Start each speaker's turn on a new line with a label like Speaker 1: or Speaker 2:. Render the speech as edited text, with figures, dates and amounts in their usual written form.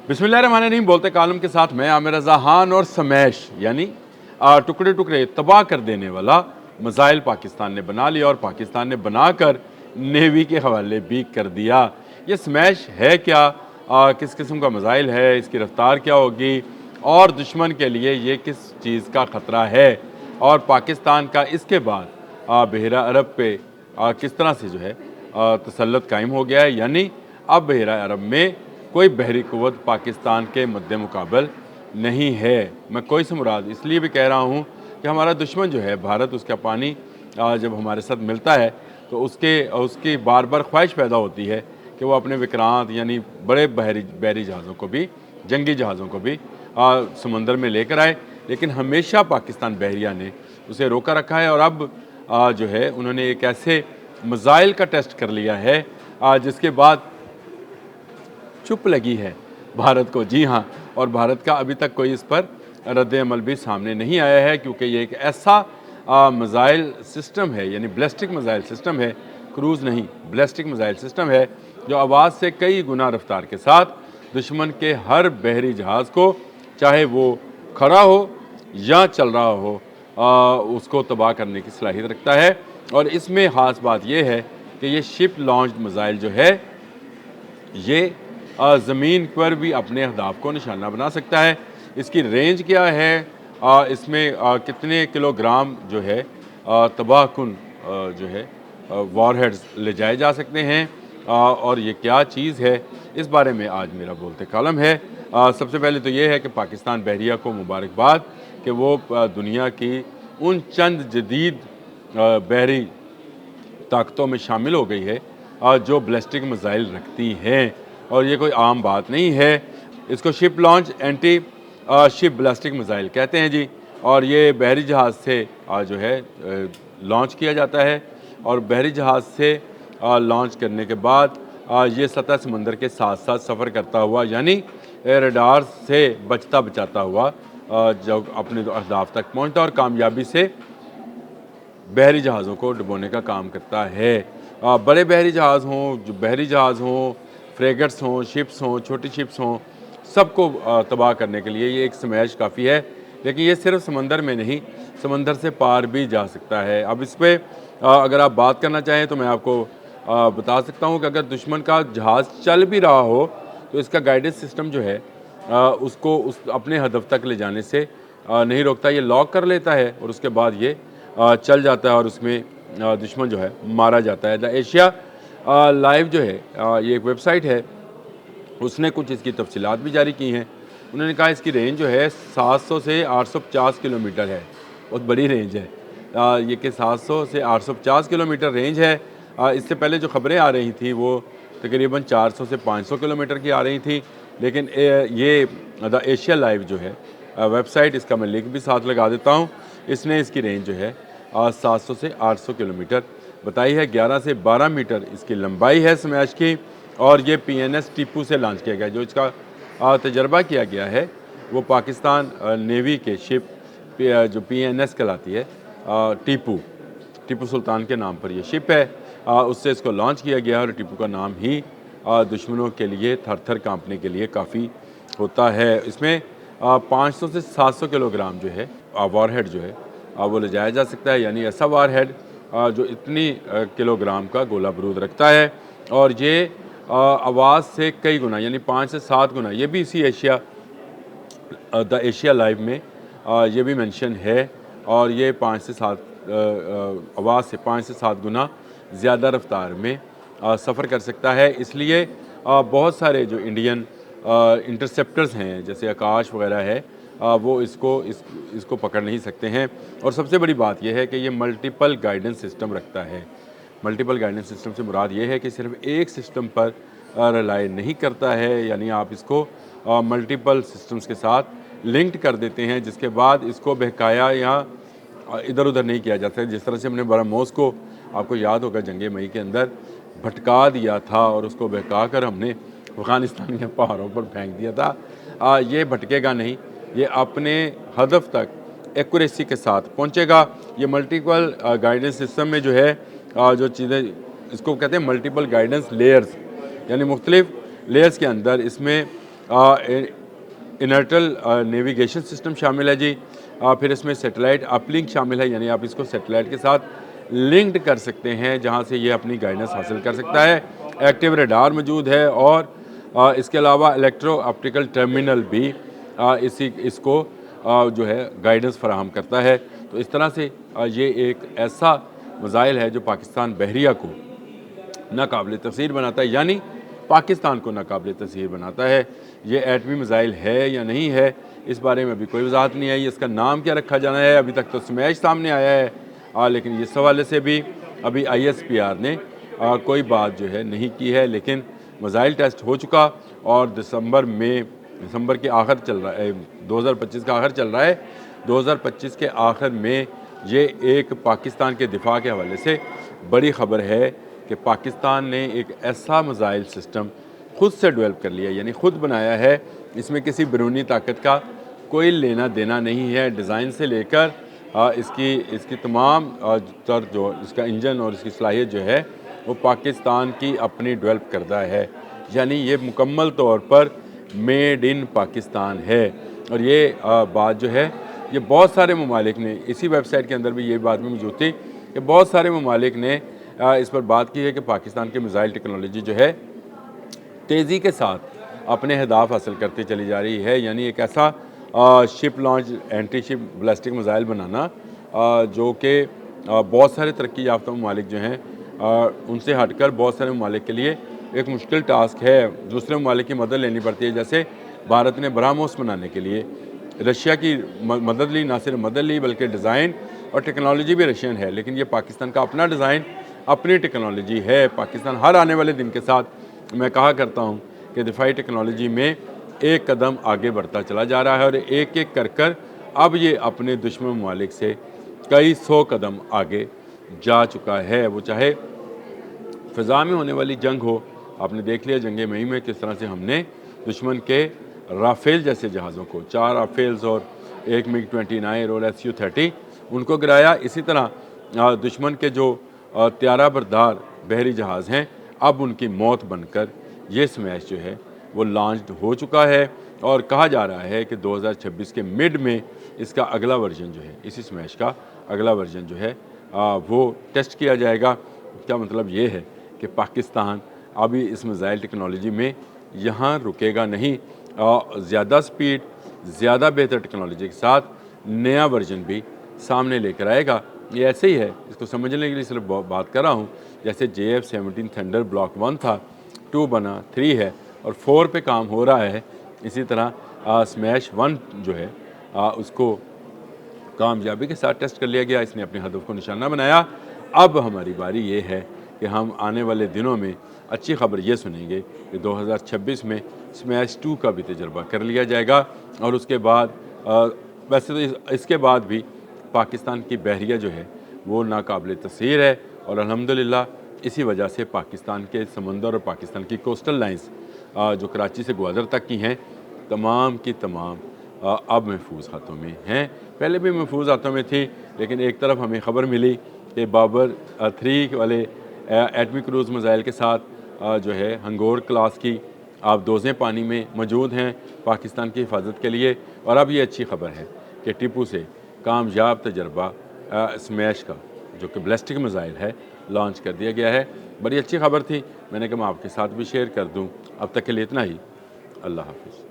Speaker 1: बिस्मिल्लाहिर्रहमानिर्रहीम। बोलते कालम के साथ मैं आमिर रज़ा खान और स्मैश यानी टुकड़े टुकड़े तबाह कर देने वाला मिसाइल पाकिस्तान ने बना लिया और पाकिस्तान ने बनाकर नेवी के हवाले भी कर दिया। ये स्मैश है क्या, किस किस्म का मिसाइल है, इसकी रफ्तार क्या होगी और दुश्मन के लिए ये किस चीज़ का ख़तरा है और पाकिस्तान का इसके बाद बहरा अरब पे किस तरह से जो है तसल्लुत कायम हो गया है। यानी अब बहरा अरब में कोई बहरी क़ुव्वत पाकिस्तान के मद्दे मुकाबल नहीं है। मैं कोई से मुराद इसलिए भी कह रहा हूँ कि हमारा दुश्मन जो है भारत, उसका पानी जब हमारे साथ मिलता है तो उसकी बार बार ख्वाहिश पैदा होती है कि वो अपने विक्रांत यानी बड़े बहरी जहाज़ों को भी, जंगी जहाज़ों को भी समंदर में लेकर आए। लेकिन हमेशा पाकिस्तान बहरिया ने उसे रोका रखा है और अब जो है उन्होंने एक ऐसे मिसाइल का टेस्ट कर लिया है जिसके बाद चुप लगी है भारत को। जी हाँ, और भारत का अभी तक कोई इस पर रद्द अमल भी सामने नहीं आया है, क्योंकि ये एक ऐसा मिसाइल सिस्टम है, यानी बैलिस्टिक मिसाइल सिस्टम है, क्रूज़ नहीं बैलिस्टिक मिसाइल सिस्टम है, जो आवाज़ से कई गुना रफ्तार के साथ दुश्मन के हर बहरी जहाज़ को, चाहे वो खड़ा हो या चल रहा हो, उसको तबाह करने की सलाहियत रखता है। और इसमें ख़ास बात यह है कि ये शिप लॉन्च्ड मिसाइल जो है ये ज़मीन पर भी अपने अहदाफ को निशाना बना सकता है। इसकी रेंज क्या है, इसमें कितने किलोग्राम जो है तबाहकुन जो है वॉरहेड्स ले जाए जा सकते हैं, और ये क्या चीज़ है, इस बारे में आज मेरा बोलते कालम है। सबसे पहले तो ये है कि पाकिस्तान बहरिया को मुबारकबाद कि वो दुनिया की उन चंद जदीद बहरी ताकतों में शामिल हो गई है जो बैलिस्टिक मिसाइल रखती हैं, और ये कोई आम बात नहीं है। इसको ship launch anti ship ballistic missile कहते हैं जी। और ये बहरी जहाज़ से जो है लॉन्च किया जाता है, और बहरी जहाज़ से लॉन्च करने के बाद ये सतह समंदर के साथ साथ सफ़र करता हुआ, यानी रडार से बचता बचाता हुआ जब अपने अहदाफ तक पहुँचता और कामयाबी से बहरी जहाज़ों को डुबोने का काम करता है। बड़े बहरी जहाज़ हों, जो बहरी जहाज़ हों, फ्रेगेट्स हों, शिप्स हों, छोटी शिप्स हों, सबको तबाह करने के लिए ये एक स्मैश काफ़ी है। लेकिन ये सिर्फ समंदर में नहीं, समंदर से पार भी जा सकता है। अब इस पर अगर आप बात करना चाहें तो मैं आपको बता सकता हूँ कि अगर दुश्मन का जहाज़ चल भी रहा हो तो इसका गाइडेंस सिस्टम जो है उसको उस अपने हदफ तक ले जाने से नहीं रोकता। ये लॉक कर लेता है और उसके बाद ये चल जाता है और उसमें दुश्मन जो है मारा जाता है। द एशिया लाइव जो है ये एक वेबसाइट है, उसने कुछ इसकी तफसीलात भी जारी की हैं। उन्होंने कहा इसकी रेंज जो है 700 से 850 किलोमीटर है, बहुत बड़ी रेंज है। ये कि 700 से 850 किलोमीटर रेंज है। इससे पहले जो ख़बरें आ रही थी वो तकरीबन 400 से 500 किलोमीटर की आ रही थी। लेकिन ये द एशिया लाइव जो है वेबसाइट, इसका मैं लिंक भी साथ लगा देता हूँ, इसने इसकी रेंज जो है 700 से 800 किलोमीटर बताई है। 11 से 12 मीटर इसकी लंबाई है स्मैश की, और ये PNS टीपू से लॉन्च किया गया। जो इसका तजर्बा किया गया है वो पाकिस्तान नेवी के शिप जो PNS कहलाती है, टीपू सुल्तान के नाम पर यह शिप है, उससे इसको लॉन्च किया गया। और टीपू का नाम ही दुश्मनों के लिए थर थर काँपने के लिए काफ़ी होता है। इसमें 500 से 700 किलोग्राम जो है वॉरहेड जो है वो ले जाया जा सकता है, यानी ऐसा वारहेड जो इतनी किलोग्राम का गोला बारूद रखता है। और ये आवाज़ से कई गुना यानी 5 से 7 गुना, ये भी इसी द एशिया लाइव में ये भी मेंशन है। और ये 5 से 7 आवाज़ से 5 से 7 गुना ज़्यादा रफ्तार में सफ़र कर सकता है। इसलिए बहुत सारे जो इंडियन इंटरसेप्टर्स हैं जैसे आकाश वगैरह है, वो इसको पकड़ नहीं सकते हैं। और सबसे बड़ी बात यह है कि ये मल्टीपल गाइडेंस सिस्टम रखता है। मल्टीपल गाइडेंस सिस्टम से मुराद ये है कि सिर्फ एक सिस्टम पर रिलाई नहीं करता है, यानी आप इसको मल्टीपल सिस्टम्स के साथ लिंक्ड कर देते हैं, जिसके बाद इसको बहकाया या इधर उधर नहीं किया जा सकता। जिस तरह से हमने ब्रह्मोस को, आपको याद होगा, जंग मई के अंदर भटका दिया था और उसको बहका कर हमने अफ़गानिस्तान के पहाड़ों पर फेंक दिया था। ये भटकेगा नहीं, ये अपने हदफ तक एक्यूरेसी के साथ पहुंचेगा। ये मल्टीपल गाइडेंस सिस्टम में जो है जो चीज़ें, इसको कहते हैं मल्टीपल गाइडेंस लेयर्स, यानी मुख्तलिफ लेयर्स के अंदर इसमें इनर्टल नेविगेशन सिस्टम शामिल है जी। फिर इसमें सैटेलाइट अपलिंक शामिल है, यानी आप इसको सैटेलाइट के साथ लिंक्ड कर सकते हैं, जहां से ये अपनी गाइडेंस हासिल कर सकता है। एक्टिव रडार मौजूद है और इसके अलावा इलेक्ट्रो ऑप्टिकल टर्मिनल भी इसको जो है गाइडेंस फराहम करता है। तो इस तरह से ये एक ऐसा मिसाइल है जो पाकिस्तान बहरिया को नाकाबिल तस्सीर बनाता है, यानी पाकिस्तान को नाकाबिल तस्सीर बनाता है। ये एटमी मिसाइल है या नहीं है, इस बारे में अभी कोई वजाहत नहीं आई। इसका नाम क्या रखा जाना है, अभी तक तो स्मैश सामने आया है, लेकिन इस हवाले से भी अभी ISPR ने कोई बात जो है नहीं की है। लेकिन मिसाइल टेस्ट हो चुका और दिसंबर के आखिर चल रहा है, 2025 का आखिर चल रहा है। 2025 के आखिर में ये एक पाकिस्तान के दिफा के हवाले से बड़ी ख़बर है कि पाकिस्तान ने एक ऐसा मिसाइल सिस्टम ख़ुद से डेवलप कर लिया, यानी ख़ुद बनाया है। इसमें किसी बैरूनी ताकत का कोई लेना देना नहीं है। डिज़ाइन से लेकर इसकी तमाम जो इसका इंजन और इसकी सलाहियत जो है वो पाकिस्तान की अपनी डेवलप करदा है, यानी ये मुकम्मल तौर पर मेड इन पाकिस्तान है। और ये बात जो है ये बहुत सारे ममालिक ने, इसी वेबसाइट के अंदर भी ये बात भी मौजूद थी कि बहुत सारे ममालिक ने इस पर बात की है कि पाकिस्तान की मिसाइल टेक्नोलॉजी जो है तेज़ी के साथ अपने हदाफ हासिल करती चली जा रही है। यानी एक ऐसा ship launch anti ship ballistic missile बनाना जो कि बहुत सारे तरक्की याफ्ता ममालिक जो हैं उनसे हटकर बहुत सारे ममालिक के लिए एक मुश्किल टास्क है। दूसरे ममालिक की मदद लेनी पड़ती है। जैसे भारत ने ब्रह्मोस बनाने के लिए रशिया की मदद ली, ना सिर्फ मदद ली बल्कि डिज़ाइन और टेक्नोलॉजी भी रशियन है, लेकिन ये पाकिस्तान का अपना डिज़ाइन, अपनी टेक्नोलॉजी है। पाकिस्तान हर आने वाले दिन के साथ मैं कहा करता हूँ कि दिफाई टेक्नोलॉजी में एक कदम आगे बढ़ता चला जा रहा है और एक एक कर कर अब ये अपने दुश्मन ममालिक से कई 100 कदम आगे जा चुका है। वो चाहे फ़िज़ा में होने वाली जंग हो, आपने देख लिया जंग मई में किस तरह से हमने दुश्मन के राफेल जैसे जहाज़ों को, 4 राफेल्स और 1 MiG-29 और Su-30 उनको गिराया। इसी तरह दुश्मन के जो त्यारा बरदार बहरी जहाज़ हैं, अब उनकी मौत बनकर ये स्मैश जो है वो लॉन्च्ड हो चुका है और कहा जा रहा है कि 2026 के मिड में इसका अगला वर्जन जो है, इसी स्मैश का अगला वर्जन जो है वो टेस्ट किया जाएगा। क्या मतलब ये है कि पाकिस्तान अभी इस मिसाइल टेक्नोलॉजी में यहाँ रुकेगा नहीं, ज़्यादा स्पीड, ज़्यादा बेहतर टेक्नोलॉजी के साथ नया वर्जन भी सामने लेकर आएगा। ये ऐसे ही है, इसको समझने के लिए सिर्फ बात कर रहा हूँ। जैसे JF-17 थंडर ब्लॉक 1 था, 2 बना, 3 है और 4 पे काम हो रहा है। इसी तरह स्मैश 1 जो है उसको कामयाबी के साथ टेस्ट कर लिया गया, इसने अपने हदफ को निशाना बनाया। अब हमारी बारी ये है कि हम आने वाले दिनों में अच्छी खबर ये सुनेंगे कि 2026 में स्मैश 2 का भी तजर्बा कर लिया जाएगा और उसके बाद वैसे तो इसके बाद भी पाकिस्तान की बहरिया जो है वो नाकाबिल तस्सीर है और अल्हम्दुलिल्लाह इसी वजह से पाकिस्तान के समंदर और पाकिस्तान की कोस्टल लाइंस जो कराची से ग्वादर तक की हैं, तमाम की तमाम अब महफूज हाथों में हैं। पहले भी महफूज हाथों में थी, लेकिन एक तरफ हमें ख़बर मिली कि बाबर 3 वाले एटमी क्रूज़ मिसाइल के साथ जो है हंगोर क्लास की आप दोज़ें पानी में मौजूद हैं पाकिस्तान की हिफाजत के लिए। और अब ये अच्छी खबर है कि टिप्पू से कामयाब तजर्बा स्मैश का जो कि बैलिस्टिक मिसाइल है लॉन्च कर दिया गया है। बड़ी अच्छी खबर थी, मैंने कहा मैं आपके साथ भी शेयर कर दूं। अब तक के लिए इतना ही। अल्लाह हाफ़िज़।